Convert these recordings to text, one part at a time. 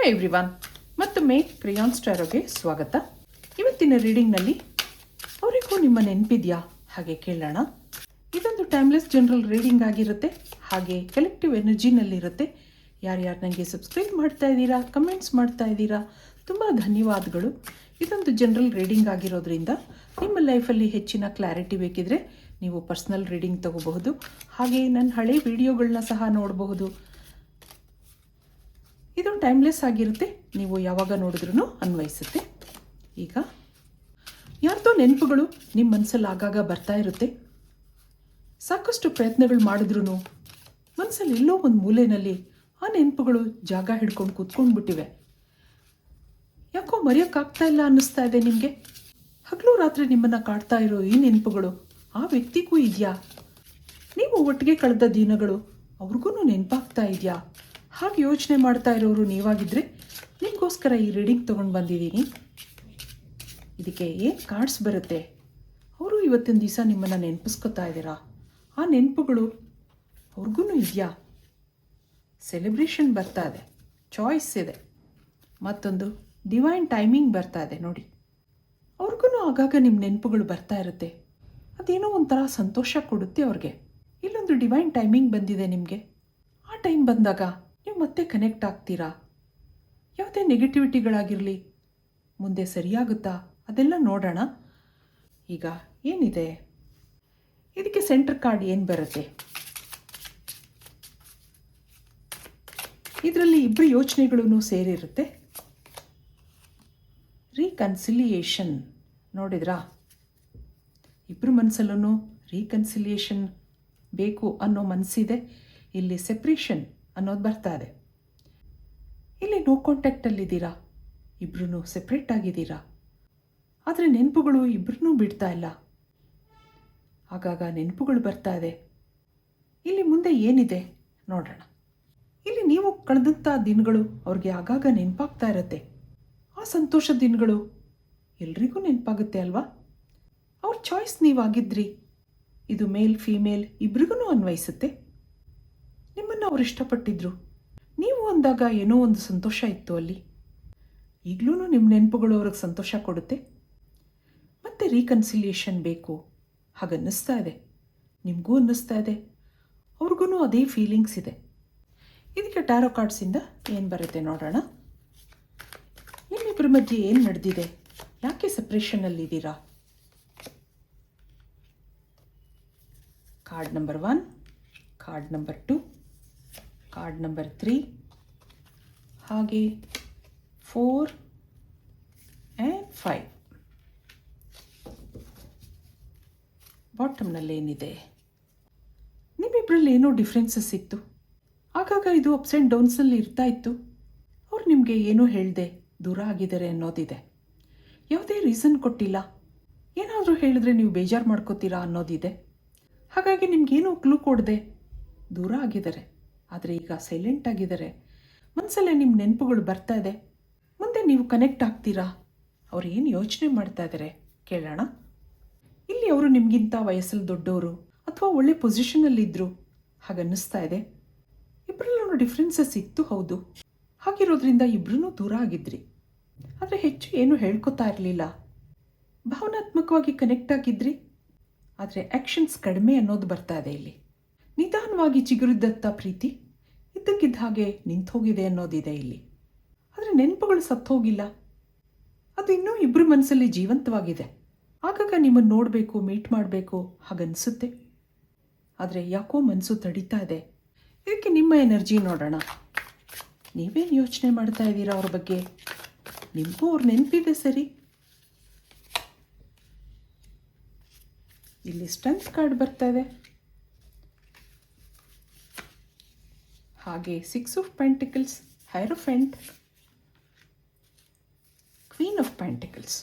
Hi everyone, ಮತ್ತೊಮ್ಮೆ ಕ್ರಿಯಾನ್ ಸ್ಟಾರೋಗೆ ಸ್ವಾಗತ. ಇವತ್ತಿನ ರೀಡಿಂಗ್ನಲ್ಲಿ ಅವರಿಗೂ ನಿಮ್ಮ ನೆನಪಿದೆಯಾ ಹಾಗೆ ಕೇಳೋಣ. ಇದೊಂದು ಟೈಮ್ಲೆಸ್ ಜನರಲ್ ರೀಡಿಂಗ್ ಆಗಿರುತ್ತೆ, ಹಾಗೆ ಕಲೆಕ್ಟಿವ್ ಎನರ್ಜಿನಲ್ಲಿರುತ್ತೆ. ಯಾರ್ಯಾರು ನನಗೆ ಸಬ್ಸ್ಕ್ರೈಬ್ ಮಾಡ್ತಾ ಇದ್ದೀರಾ, ಕಮೆಂಟ್ಸ್ ಮಾಡ್ತಾ ಇದ್ದೀರಾ, ತುಂಬ ಧನ್ಯವಾದಗಳು. ಇದೊಂದು ಜನರಲ್ ರೀಡಿಂಗ್ ಆಗಿರೋದ್ರಿಂದ ನಿಮ್ಮ ಲೈಫಲ್ಲಿ ಹೆಚ್ಚಿನ ಕ್ಲಾರಿಟಿ ಬೇಕಿದ್ರೆ ನೀವು ಪರ್ಸ್ನಲ್ ರೀಡಿಂಗ್ ತಗೋಬಹುದು. ಹಾಗೆ ನನ್ನ ಹಳೆ ವಿಡಿಯೋಗಳನ್ನ ಸಹ ನೋಡಬಹುದು. ಇದು ಟೈಮ್ಲೆಸ್ ಆಗಿರುತ್ತೆ, ನೀವು ಯಾವಾಗ ನೋಡಿದ್ರೂ ಅನ್ವಯಿಸುತ್ತೆ. ಈಗ ಯಾರ್ದೋ ನೆನಪುಗಳು ನಿಮ್ಮ ಮನಸ್ಸಲ್ಲಿ ಆಗಾಗ ಬರ್ತಾ ಇರುತ್ತೆ. ಸಾಕಷ್ಟು ಪ್ರಯತ್ನಗಳು ಮಾಡಿದ್ರೂ ಮನಸ್ಸಲ್ಲಿ ಎಲ್ಲೋ ಒಂದು ಮೂಲೆಯಲ್ಲಿ ಆ ನೆನಪುಗಳು ಜಾಗ ಹಿಡ್ಕೊಂಡು ಕೂತ್ಕೊಂಡ್ಬಿಟ್ಟಿವೆ. ಯಾಕೋ ಮರೆಯೋಕ್ಕಾಗ್ತಾ ಇಲ್ಲ ಅನ್ನಿಸ್ತಾ ಇದೆ ನಿಮಗೆ. ಹಗಲು ರಾತ್ರಿ ನಿಮ್ಮನ್ನು ಕಾಡ್ತಾ ಇರೋ ಈ ನೆನಪುಗಳು ಆ ವ್ಯಕ್ತಿಗೂ ಇದೆಯಾ? ನೀವು ಒಟ್ಟಿಗೆ ಕಳೆದ ದಿನಗಳು ಅವ್ರಿಗೂ ನೆನಪಾಗ್ತಾ ಇದೆಯಾ? ಹಾಗೆ ಯೋಚನೆ ಮಾಡ್ತಾ ಇರೋರು ನೀವಾಗಿದ್ದರೆ ನಿಮಗೋಸ್ಕರ ಈ ರೀಡಿಂಗ್ ತೊಗೊಂಡು ಬಂದಿದ್ದೀನಿ. ಇದಕ್ಕೆ ಏನು ಕಾರ್ಡ್ಸ್ ಬರುತ್ತೆ? ಅವರು ಇವತ್ತಿನ ದಿವಸ ನಿಮ್ಮನ್ನು ನೆನಪಿಸ್ಕೊತಾ ಇದ್ದೀರಾ? ಆ ನೆನಪುಗಳು ಅವ್ರಿಗೂ ಇದೆಯಾ? ಸೆಲೆಬ್ರೇಷನ್ ಬರ್ತಾ ಇದೆ, ಚಾಯ್ಸ್ ಇದೆ, ಮತ್ತೊಂದು ಡಿವೈನ್ ಟೈಮಿಂಗ್ ಬರ್ತಾ ಇದೆ. ನೋಡಿ, ಅವ್ರಿಗೂ ಆಗಾಗ ನಿಮ್ಮ ನೆನಪುಗಳು ಬರ್ತಾ ಇರುತ್ತೆ. ಅದೇನೋ ಒಂಥರ ಸಂತೋಷ ಕೊಡುತ್ತೆ ಅವ್ರಿಗೆ. ಇಲ್ಲೊಂದು ಡಿವೈನ್ ಟೈಮಿಂಗ್ ಬಂದಿದೆ ನಿಮಗೆ. ಆ ಟೈಮ್ ಬಂದಾಗ ನೀವು ಮತ್ತೆ ಕನೆಕ್ಟ್ ಆಗ್ತೀರಾ. ಯಾವುದೇ ನೆಗೆಟಿವಿಟಿಗಳಾಗಿರಲಿ ಮುಂದೆ ಸರಿಯಾಗುತ್ತಾ ಅದೆಲ್ಲ ನೋಡೋಣ. ಈಗ ಏನಿದೆ ಇದಕ್ಕೆ ಸೆಂಟರ್ ಕಾರ್ಡ್ ಏನು ಬರುತ್ತೆ? ಇದರಲ್ಲಿ ಇಬ್ಬರು ಯೋಚನೆಗಳೂ ಸೇರಿರುತ್ತೆ. ರೀಕನ್ಸಿಲಿಯೇಷನ್ ನೋಡಿದ್ರಾ? ಇಬ್ಬರು ಮನಸ್ಸಲ್ಲೂ ರೀಕನ್ಸಿಲಿಯೇಷನ್ ಬೇಕು ಅನ್ನೋ ಮನಸ್ಸಿದೆ. ಇಲ್ಲಿ ಸೆಪ್ರೇಷನ್ ಅನ್ನೋದು ಬರ್ತಾ ಇದೆ. ಇಲ್ಲಿ ನೋ ಕಾಂಟ್ಯಾಕ್ಟಲ್ಲಿದ್ದೀರಾ, ಇಬ್ಬರೂ ಸೆಪ್ರೇಟ್ ಆಗಿದ್ದೀರಾ. ಆದರೆ ನೆನಪುಗಳು ಇಬ್ಬರನ್ನೂ ಬಿಡ್ತಾ ಇಲ್ಲ. ಆಗಾಗ ನೆನಪುಗಳು ಬರ್ತಾ ಇದೆ. ಇಲ್ಲಿ ಮುಂದೆ ಏನಿದೆ ನೋಡೋಣ. ಇಲ್ಲಿ ನೀವು ಕಳೆದಂಥ ದಿನಗಳು ಅವ್ರಿಗೆ ಆಗಾಗ ನೆನಪಾಗ್ತಾ ಇರುತ್ತೆ. ಆ ಸಂತೋಷದ ದಿನಗಳು ಎಲ್ರಿಗೂ ನೆನಪಾಗುತ್ತೆ ಅಲ್ವಾ? ಅವ್ರ ಚಾಯ್ಸ್ ನೀವಾಗಿದ್ರಿ. ಇದು ಮೇಲ್ ಫೀಮೇಲ್ ಇಬ್ರಿಗೂ ಅನ್ವಯಿಸುತ್ತೆ. ನಿಮ್ಮನ್ನು ಅವ್ರು ಇಷ್ಟಪಟ್ಟಿದ್ರು, ನೀವು ಅಂದಾಗ ಏನೋ ಒಂದು ಸಂತೋಷ ಇತ್ತು ಅಲ್ಲಿ. ಈಗಲೂ ನಿಮ್ಮ ನೆನಪುಗಳು ಅವ್ರಿಗೆ ಸಂತೋಷ ಕೊಡುತ್ತೆ. ಮತ್ತೆ ರೀಕನ್ಸಿಲಿಯೇಷನ್ ಬೇಕು ಹಾಗನ್ನಿಸ್ತಾ ಇದೆ. ನಿಮಗೂ ಅನ್ನಿಸ್ತಾ ಇದೆ, ಅವ್ರಿಗೂ ಅದೇ ಫೀಲಿಂಗ್ಸ್ ಇದೆ. ಇದಕ್ಕೆ ಟ್ಯಾರೋ ಕಾರ್ಡ್ಸಿಂದ ಏನು ಬರುತ್ತೆ ನೋಡೋಣ. ನಿಮ್ಮಿಬ್ಬರ ಮಧ್ಯೆ ಏನು ನಡೆದಿದೆ? ಯಾಕೆ ಸಪ್ರೇಷನ್ನಲ್ಲಿದ್ದೀರಾ? Card number 1, card number 2, card number 3, ಹಾಗೆ 4 ಆ್ಯಂಡ್ 5. ಬಾಟಮ್ನಲ್ಲಿ ಏನಿದೆ? ನಿಮ್ಮಿಬ್ಬರಲ್ಲಿ ಏನೋ ಡಿಫ್ರೆನ್ಸಸ್ ಇತ್ತು. ಆಗಾಗ ಇದು ಅಪ್ಸ್ ಆ್ಯಂಡ್ ಡೌನ್ಸಲ್ಲಿ ಇರ್ತಾ ಇತ್ತು. ಅವ್ರು ನಿಮಗೆ ಏನೂ ಹೇಳದೆ ದೂರ ಆಗಿದ್ದಾರೆ ಅನ್ನೋದಿದೆ. ಯಾವುದೇ ರೀಸನ್ ಕೊಟ್ಟಿಲ್ಲ. ಏನಾದರೂ ಹೇಳಿದ್ರೆ ನೀವು ಬೇಜಾರು ಮಾಡ್ಕೋತೀರಾ ಅನ್ನೋದಿದೆ. ಹಾಗಾಗಿ ನಿಮಗೇನೂ ಕ್ಲೂ ಕೊಡದೆ ದೂರ ಆಗಿದ್ದಾರೆ. ಆದರೆ ಈಗ ಸೈಲೆಂಟ್ ಆಗಿದ್ದಾರೆ. ಮನಸ್ಸಲ್ಲೇ ನಿಮ್ಮ ನೆನಪುಗಳು ಬರ್ತಾ ಇದೆ. ಮುಂದೆ ನೀವು ಕನೆಕ್ಟ್ ಆಗ್ತೀರಾ? ಅವ್ರು ಏನು ಯೋಚನೆ ಮಾಡ್ತಾ ಇದ್ದಾರೆ ಕೇಳೋಣ. ಇಲ್ಲಿ ಅವರು ನಿಮಗಿಂತ ವಯಸ್ಸಲ್ಲಿ ದೊಡ್ಡವರು ಅಥವಾ ಒಳ್ಳೆ ಪೊಸಿಷನಲ್ಲಿದ್ದರು ಹಾಗನ್ನಿಸ್ತಾ ಇದೆ. ಇಬ್ಬರಲ್ಲೂ ಡಿಫ್ರೆನ್ಸಸ್ ಇತ್ತು, ಹೌದು. ಹಾಗಿರೋದ್ರಿಂದ ಇಬ್ಬರೂ ದೂರ ಆಗಿದ್ರಿ. ಆದರೆ ಹೆಚ್ಚು ಏನು ಹೇಳ್ಕೊತಾ ಇರಲಿಲ್ಲ. ಭಾವನಾತ್ಮಕವಾಗಿ ಕನೆಕ್ಟ್ ಆಗಿದ್ರಿ, ಆದರೆ ಆ್ಯಕ್ಷನ್ಸ್ ಕಡಿಮೆ ಅನ್ನೋದು ಬರ್ತಾ ಇದೆ ಇಲ್ಲಿ. ನಿಧಾನವಾಗಿ ಚಿಗುರಿದತ್ತ ಪ್ರೀತಿ ಇದ್ದಕ್ಕಿದ್ದ ಹಾಗೆ ನಿಂತು ಹೋಗಿದೆ ಅನ್ನೋದಿದೆ ಇಲ್ಲಿ. ಆದರೆ ನೆನಪುಗಳು ಸತ್ತು ಹೋಗಿಲ್ಲ. ಅದು ಇನ್ನೂ ಇಬ್ಬರು ಮನಸ್ಸಲ್ಲಿ ಜೀವಂತವಾಗಿದೆ. ಆಗಾಗ ನಿಮ್ಮನ್ನು ನೋಡಬೇಕು, ಮೀಟ್ ಮಾಡಬೇಕು ಹಾಗನ್ನಿಸುತ್ತೆ. ಆದರೆ ಯಾಕೋ ಮನಸ್ಸು ತಡೀತಾ ಇದೆ. ಇದಕ್ಕೆ ನಿಮ್ಮ ಎನರ್ಜಿ ನೋಡೋಣ. ನೀವೇನು ಯೋಚನೆ ಮಾಡ್ತಾ ಇದ್ದೀರಾ ಅವ್ರ ಬಗ್ಗೆ? ನಿಮಗೂ ಅವ್ರ ನೆನಪಿದೆ ಸರಿ. ಇಲ್ಲಿ ಸ್ಟ್ರೆಂತ್ ಕಾರ್ಡ್ ಬರ್ತಾ ಇದೆ, ಹಾಗೆ 6 of pentacles, hierophant, queen of pentacles.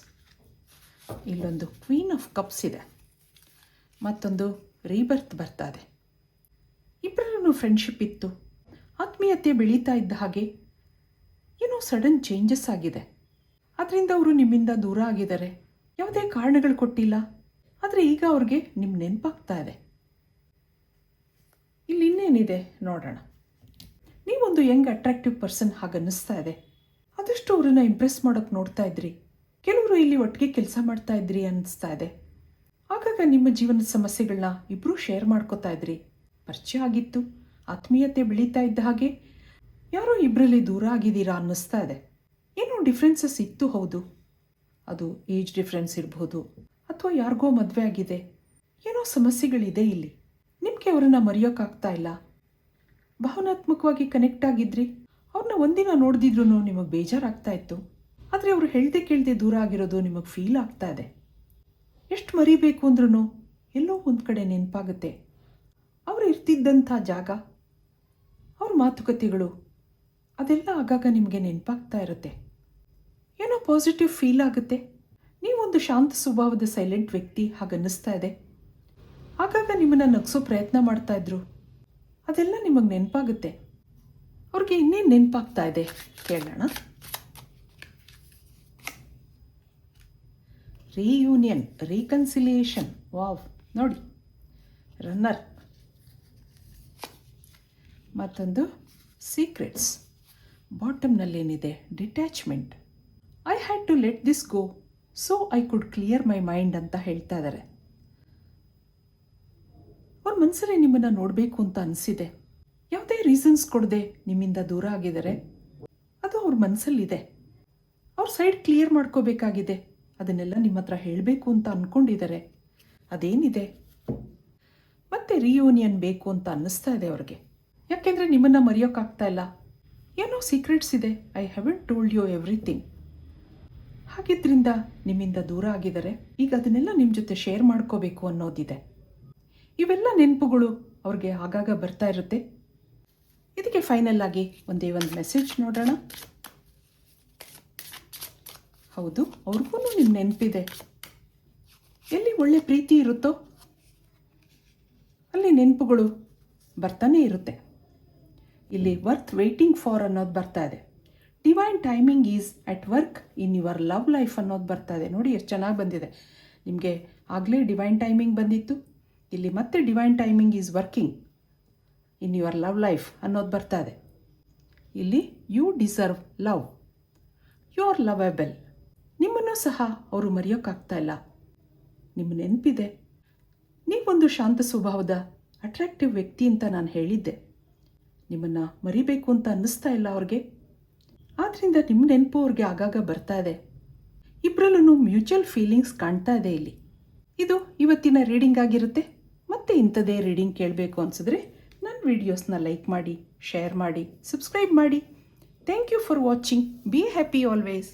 ಇಲ್ಲೊಂದು ಕ್ವೀನ್ ಆಫ್ ಕಪ್ಸ್ ಇದೆ, ಮತ್ತೊಂದು ರೀಬರ್ತ್ ಬರ್ತಾ ಇದೆ. ಇಬ್ಬರಲ್ಲೂ ಫ್ರೆಂಡ್ಶಿಪ್ ಇತ್ತು, ಆತ್ಮೀಯತೆ ಬೆಳೀತಾ ಇದ್ದ ಹಾಗೆ ಏನೋ ಸಡನ್ ಚೇಂಜಸ್ ಆಗಿದೆ. ಅದರಿಂದ ಅವರು ನಿಮ್ಮಿಂದ ದೂರ ಆಗಿದ್ದಾರೆ. ಯಾವುದೇ ಕಾರಣಗಳು ಕೊಟ್ಟಿಲ್ಲ, ಆದರೆ ಈಗ ಅವ್ರಿಗೆ ನಿಮ್ಮ ನೆನಪಾಗ್ತಾ ಇದೆ. ಇಲ್ಲಿ ಇನ್ನೇನಿದೆ ನೋಡೋಣ. ನೀವೊಂದು ಯಂಗ್ ಅಟ್ರಾಕ್ಟಿವ್ ಪರ್ಸನ್ ಹಾಗನ್ನಿಸ್ತಾ ಇದೆ. ಎಷ್ಟು ಅವ್ರನ್ನ ಇಂಪ್ರೆಸ್ ಮಾಡೋಕ್ಕೆ ನೋಡ್ತಾ ಇದ್ರಿ, ಕೆಲವರು ಇಲ್ಲಿ ಒಟ್ಟಿಗೆ ಕೆಲಸ ಮಾಡ್ತಾ ಇದ್ರಿ ಅನ್ನಿಸ್ತಾ ಇದೆ. ಆಗಾಗ ನಿಮ್ಮ ಜೀವನದ ಸಮಸ್ಯೆಗಳನ್ನ ಇಬ್ಬರೂ ಶೇರ್ ಮಾಡ್ಕೋತಾ ಇದ್ರಿ, ಪರಿಚಯ ಆಗಿತ್ತು, ಆತ್ಮೀಯತೆ ಬೆಳೀತಾ ಇದ್ದ ಹಾಗೆ ಯಾರೋ ಇಬ್ಬರಲ್ಲಿ ದೂರ ಆಗಿದ್ದೀರಾ ಅನ್ನಿಸ್ತಾ ಇದೆ. ಏನೋ ಡಿಫ್ರೆನ್ಸಸ್ ಇತ್ತು, ಹೌದು. ಅದು ಏಜ್ ಡಿಫ್ರೆನ್ಸ್ ಇರ್ಬೋದು, ಅಥವಾ ಯಾರಿಗೋ ಮದುವೆ ಆಗಿದೆ, ಏನೋ ಸಮಸ್ಯೆಗಳಿದೆ ಇಲ್ಲಿ. ನಿಮಗೆ ಅವರನ್ನು ಮರೆಯೋಕ್ಕಾಗ್ತಾ ಇಲ್ಲ. ಭಾವನಾತ್ಮಕವಾಗಿ ಕನೆಕ್ಟ್ ಆಗಿದ್ರಿ, ಅವ್ರನ್ನ ಒಂದಿನ ನೋಡ್ದಿದ್ರು ನಿಮಗೆ ಬೇಜಾರಾಗ್ತಾ ಇತ್ತು. ಆದರೆ ಅವರು ಹೇಳ್ದೆ ಕೇಳದೆ ದೂರ ಆಗಿರೋದು ನಿಮಗೆ ಫೀಲ್ ಆಗ್ತಾ ಇದೆ. ಎಷ್ಟು ಮರಿಬೇಕು ಅಂದ್ರೂ ಎಲ್ಲೋ ಒಂದು ಕಡೆ ನೆನಪಾಗುತ್ತೆ. ಅವರು ಇರ್ತಿದ್ದಂಥ ಜಾಗ, ಅವ್ರ ಮಾತುಕತೆಗಳು, ಅದೆಲ್ಲ ಆಗಾಗ ನಿಮಗೆ ನೆನಪಾಗ್ತಾ ಇರುತ್ತೆ. ಏನೋ ಪಾಸಿಟಿವ್ ಫೀಲ್ ಆಗುತ್ತೆ. ನೀವೊಂದು ಶಾಂತ ಸ್ವಭಾವದ ಸೈಲೆಂಟ್ ವ್ಯಕ್ತಿ ಹಾಗನ್ನಿಸ್ತಾ ಇದೆ. ಆಗಾಗ ನಿಮ್ಮನ್ನು ನಗಿಸೋ ಪ್ರಯತ್ನ ಮಾಡ್ತಾ ಇದ್ರು, ಅದೆಲ್ಲ ನಿಮಗೆ ನೆನಪಾಗುತ್ತೆ. ಅವ್ರಿಗೆ ಇನ್ನೇನು ನೆನಪಾಗ್ತಾ ಇದೆ ಕೇಳೋಣ. ರೀಯೂನಿಯನ್, ರೀಕನ್ಸಿಲಿಯೇಷನ್, ವಾವ್ ನೋಡಿ, ರನ್ನರ್. ಮತ್ತೊಂದು ಸೀಕ್ರೆಟ್ಸ್, ಬಾಟಮ್ನಲ್ಲೇನಿದೆ detachment. I had to let this go so I could clear my mind ಅಂತ ಹೇಳ್ತಾ ಇದ್ದಾರೆ. ಅವ್ರ ಮನಸ್ಸಲ್ಲಿ ನಿಮ್ಮನ್ನು ನೋಡಬೇಕು ಅಂತ ಅನಿಸಿದೆ, ಯಾವುದೇ ರೀಸನ್ಸ್ ಕೊಡದೆ ನಿಮ್ಮಿಂದ ದೂರ ಆಗಿದ್ದಾರೆ. ಅದು ಅವ್ರ ಮನಸ್ಸಲ್ಲಿದೆ, ಅವ್ರ ಸೈಡ್ ಕ್ಲಿಯರ್ ಮಾಡ್ಕೋಬೇಕಾಗಿದೆ. ಅದನ್ನೆಲ್ಲ ನಿಮ್ಮ ಹತ್ರ ಹೇಳಬೇಕು ಅಂತ ಅಂದ್ಕೊಂಡಿದ್ದಾರೆ. ಅದೇನಿದೆ ಮತ್ತೆ ರಿಯೂನಿಯನ್ ಬೇಕು ಅಂತ ಅನ್ನಿಸ್ತಾ ಇದೆ ಅವ್ರಿಗೆ. ಯಾಕೆಂದರೆ ನಿಮ್ಮನ್ನು ಮರೆಯೋಕ್ಕಾಗ್ತಾ ಇಲ್ಲ. ಏನೋ ಸೀಕ್ರೆಟ್ಸ್ ಇದೆ, I haven't told you everything. ಹಾಗಿದ್ರಿಂದ ನಿಮ್ಮಿಂದ ದೂರ ಆಗಿದ್ದಾರೆ. ಈಗ ಅದನ್ನೆಲ್ಲ ನಿಮ್ಮ ಜೊತೆ ಶೇರ್ ಮಾಡ್ಕೋಬೇಕು ಅನ್ನೋದಿದೆ. ಇವೆಲ್ಲ ನೆನಪುಗಳು ಅವ್ರಿಗೆ ಆಗಾಗ ಬರ್ತಾ ಇರುತ್ತೆ. ಇದಕ್ಕೆ ಫೈನಲ್ ಆಗಿ ಒಂದೇ ಒಂದು ಮೆಸೇಜ್ ನೋಡೋಣ. ಹೌದು, ಅವ್ರಿಗೂ ನಿಮ್ಮ ನೆನಪಿದೆ. ಎಲ್ಲಿ ಒಳ್ಳೆ ಪ್ರೀತಿ ಇರುತ್ತೋ ಅಲ್ಲಿ ನೆನಪುಗಳು ಬರ್ತಾನೆ ಇರುತ್ತೆ. ಇಲ್ಲಿ ವರ್ತ್ ವೇಟಿಂಗ್ ಫಾರ್ ಅನ್ನೋದು ಬರ್ತಾ ಇದೆ. Divine timing is at work in your love life ಅನ್ನೋದು ಬರ್ತಾ ಇದೆ. ನೋಡಿ ಎಷ್ಟು ಚೆನ್ನಾಗಿ ಬಂದಿದೆ. ನಿಮಗೆ ಆಗಲೇ ಡಿವೈನ್ ಟೈಮಿಂಗ್ ಬಂದಿತ್ತು, ಇಲ್ಲಿ ಮತ್ತೆ divine timing is working in your love life ಅನ್ನೋದು ಬರ್ತಾ ಇದೆ. ಇಲ್ಲಿ you deserve love, you are lovable. ನಿಮ್ಮನ್ನು ಸಹ ಅವರು ಮರೆಯೋಕ್ಕಾಗ್ತಾ ಇಲ್ಲ. ನಿಮ್ಮ ನೆನಪಿದೆ. ನೀವೊಂದು ಶಾಂತ ಸ್ವಭಾವದ ಅಟ್ರಾಕ್ಟಿವ್ ವ್ಯಕ್ತಿ ಅಂತ ನಾನು ಹೇಳಿದ್ದೆ. ನಿಮ್ಮನ್ನು ಮರಿಬೇಕು ಅಂತ ಅನ್ನಿಸ್ತಾ ಇಲ್ಲ ಅವ್ರಿಗೆ. ಆದ್ದರಿಂದ ನಿಮ್ಮ ನೆನಪು ಅವ್ರಿಗೆ ಆಗಾಗ ಬರ್ತಾ ಇದೆ. ಇಬ್ಬರಲ್ಲೂ ಮ್ಯೂಚುವಲ್ ಫೀಲಿಂಗ್ಸ್ ಕಾಣ್ತಾ ಇದೆ ಇಲ್ಲಿ. ಇದು ಇವತ್ತಿನ ರೀಡಿಂಗ್ ಆಗಿರುತ್ತೆ. ಮತ್ತೆ ಇಂಥದೇ ರೀಡಿಂಗ್ ಕೇಳಬೇಕು ಅನಿಸಿದ್ರೆ ನನ್ನ ವಿಡಿಯೋಸ್ನ ಲೈಕ್ ಮಾಡಿ, ಶೇರ್ ಮಾಡಿ, ಸಬ್ಸ್ಕ್ರೈಬ್ ಮಾಡಿ. Thank you for watching. Be happy always.